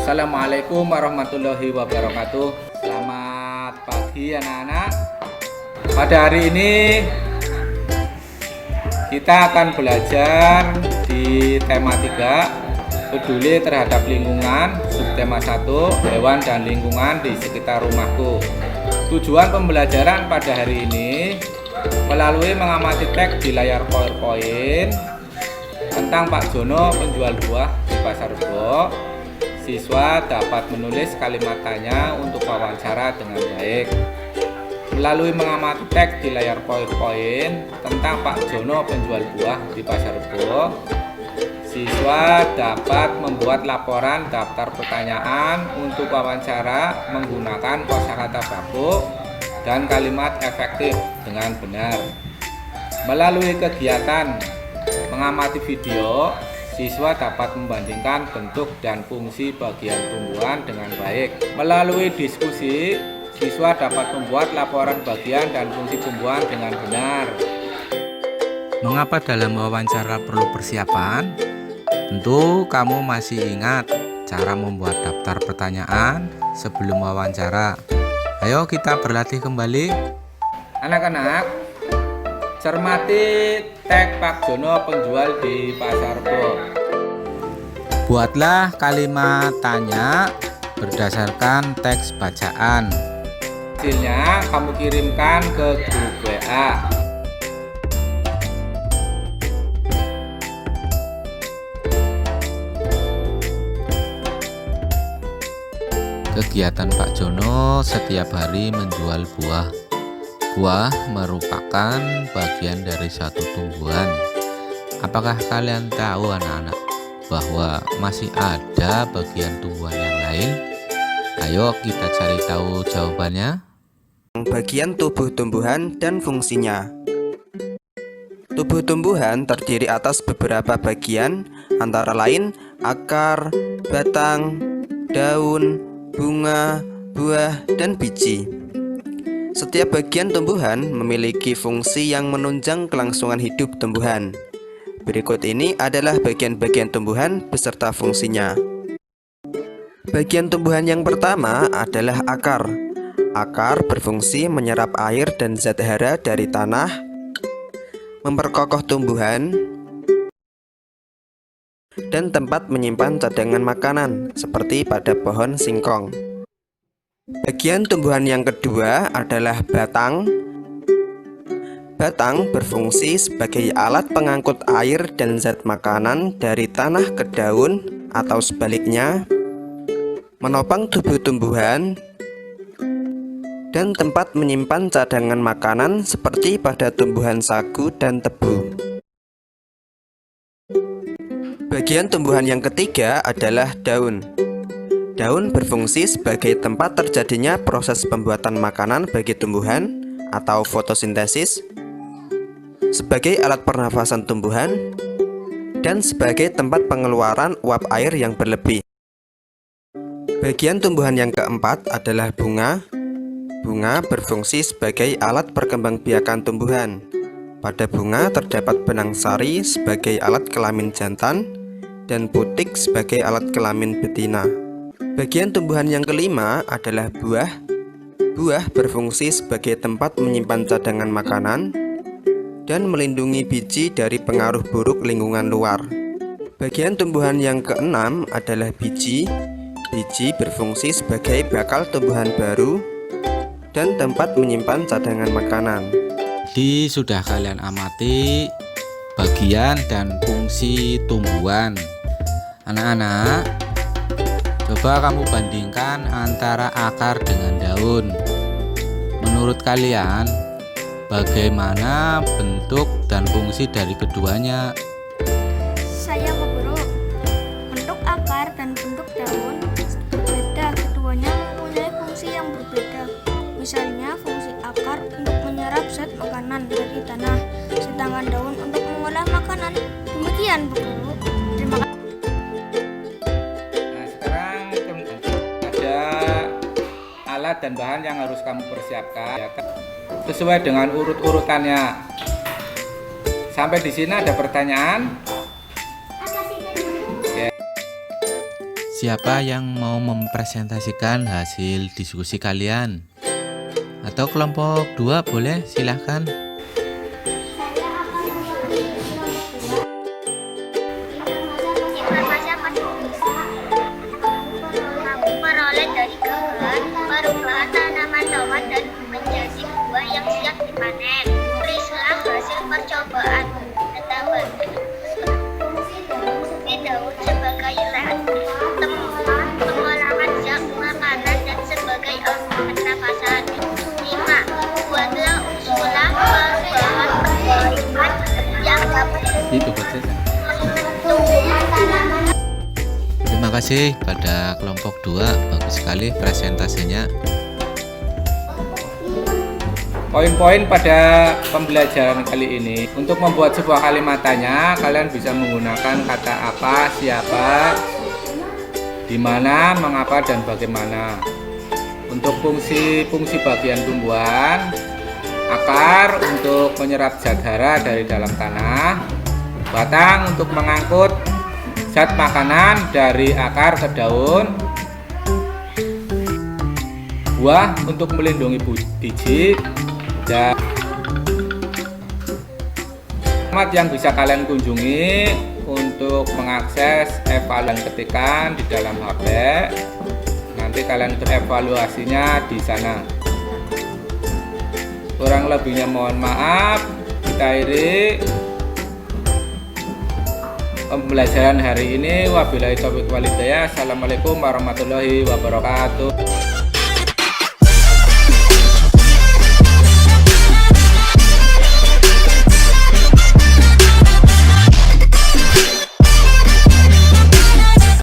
Assalamualaikum warahmatullahi wabarakatuh. Selamat pagi anak-anak. Pada hari ini kita akan belajar di tema 3, peduli terhadap lingkungan, subtema 1, hewan dan lingkungan di sekitar rumahku. Tujuan pembelajaran pada hari ini melalui mengamati teks di layar PowerPoint tentang Pak Jono, penjual buah di Pasar Rebo. Siswa dapat menulis kalimat tanya untuk wawancara dengan baik. Melalui mengamati teks di layar PowerPoint tentang Pak Jono, penjual buah di Pasar Rebo, siswa dapat membuat laporan daftar pertanyaan untuk wawancara menggunakan kosakata baku dan kalimat efektif dengan benar. Melalui kegiatan mengamati video, siswa dapat membandingkan bentuk dan fungsi bagian tumbuhan dengan baik. Melalui diskusi, siswa dapat membuat laporan bagian dan fungsi tumbuhan dengan benar. Mengapa dalam wawancara perlu persiapan? Tentu kamu masih ingat cara membuat daftar pertanyaan sebelum wawancara. Ayo kita berlatih kembali. Anak-anak, cermati teks Pak Jono, penjual di Pasar Rebo. Buatlah kalimat tanya berdasarkan teks bacaan. Hasilnya kamu kirimkan ke grup WA. Kegiatan Pak Jono setiap hari menjual buah. Buah merupakan bagian dari satu tumbuhan. Apakah kalian tahu anak-anak bahwa masih ada bagian tumbuhan yang lain? Ayo kita cari tahu jawabannya. Bagian tubuh tumbuhan dan fungsinya. Tubuh tumbuhan terdiri atas beberapa bagian, antara lain akar, batang, daun, bunga, buah, dan biji. Setiap bagian tumbuhan memiliki fungsi yang menunjang kelangsungan hidup tumbuhan. Berikut ini adalah bagian-bagian tumbuhan beserta fungsinya. Bagian tumbuhan yang pertama adalah akar. Akar berfungsi menyerap air dan zat hara dari tanah, memperkokoh tumbuhan, dan tempat menyimpan cadangan makanan seperti pada pohon singkong. Bagian tumbuhan yang kedua adalah batang. Batang berfungsi sebagai alat pengangkut air dan zat makanan dari tanah ke daun atau sebaliknya, menopang tubuh tumbuhan, dan tempat menyimpan cadangan makanan seperti pada tumbuhan sagu dan tebu. Bagian tumbuhan yang ketiga adalah daun. Daun berfungsi sebagai tempat terjadinya proses pembuatan makanan bagi tumbuhan atau fotosintesis, sebagai alat pernafasan tumbuhan, dan sebagai tempat pengeluaran uap air yang berlebih. Bagian tumbuhan yang keempat adalah bunga. Bunga berfungsi sebagai alat perkembangbiakan tumbuhan. Pada bunga terdapat benang sari sebagai alat kelamin jantan dan putik sebagai alat kelamin betina. Bagian tumbuhan yang kelima adalah buah. Buah berfungsi sebagai tempat menyimpan cadangan makanan dan melindungi biji dari pengaruh buruk lingkungan luar. Bagian tumbuhan yang keenam adalah biji. Biji berfungsi sebagai bakal tumbuhan baru dan tempat menyimpan cadangan makanan. Jadi sudah kalian amati bagian dan fungsi tumbuhan. Anak-anak, coba kamu bandingkan antara akar dengan daun. Menurut kalian, bagaimana bentuk dan fungsi dari keduanya? Saya mau guru, bentuk akar dan bentuk daun berbeda. Keduanya mempunyai fungsi yang berbeda. Misalnya fungsi akar untuk menyerap zat makanan dari tanah, sedangkan daun untuk mengolah makanan. Demikian Bu Guru. Terima kasih. Nah, sekarang ada alat dan bahan yang harus kamu persiapkan sesuai dengan urut-urutannya. Sampai di sini ada pertanyaan? Siapa yang mau mempresentasikan hasil diskusi kalian? Atau kelompok 2 boleh, silahkan. Informasi apa peroleh dari kebun merupakan tanaman tomat dan menjadi buah yang siap dipanen. Periksalah hasil percobaan. Pertama, fungsi daun sebagai tempat pengolahan zat makanan dan sebagai organ pernapasan. 5. Buatlah usulan perubahan yang dapat Itu saja. tumbuhan tanaman. Terima kasih pada kelompok 2, bagus sekali presentasinya. Poin-poin pada pembelajaran kali ini, untuk membuat sebuah kalimat tanya, kalian bisa menggunakan kata apa, siapa, di mana, mengapa, dan bagaimana. Untuk fungsi bagian tumbuhan, akar untuk menyerap zat hara dari dalam tanah, batang untuk mengangkut zat makanan dari akar ke daun, buah untuk melindungi biji, dan alamat yang bisa kalian kunjungi untuk mengakses evaluasi ketikan di dalam HP. Nanti kalian evaluasinya di sana. Kurang lebihnya mohon maaf. Kita akhiri pembelajaran hari ini. Wabillahi taufiq wal hidayah. Assalamualaikum warahmatullahi wabarakatuh.